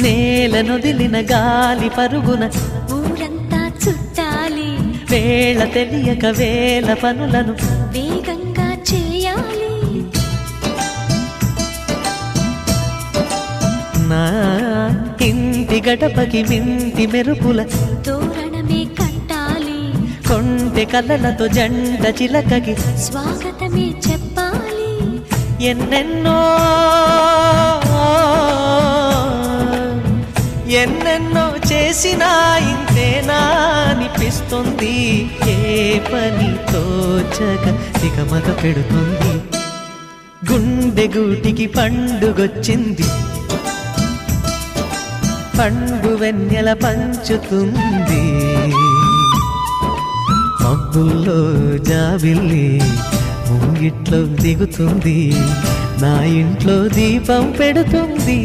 నేలనొదిలిన గాలి పరుగున ఊరంతా చుట్టాలి, వేళ తెలియక వేల పనులను వేగంగా చేయాలి. నా ఇంటి గడపకి మింటి మెరుపుల తోరణమే కట్టాలి, కొంటె కళ్ళలతో జంట చిలకకి స్వాగతమే చెప్పాలి. ఎన్నెన్నో ఎన్నెన్నో చేసినా ఇంతేనా అనిపిస్తుంది. ఏ పని తోచక దిగమగ పెడుతుంది. గుండె గూటికి పండుగొచ్చింది, పండు వెన్నెల పంచుతుంది. మబ్బుల్లో జాబిల్లి ముంగిట్లో దిగుతుంది, నా ఇంట్లో దీపం పెడుతుంది.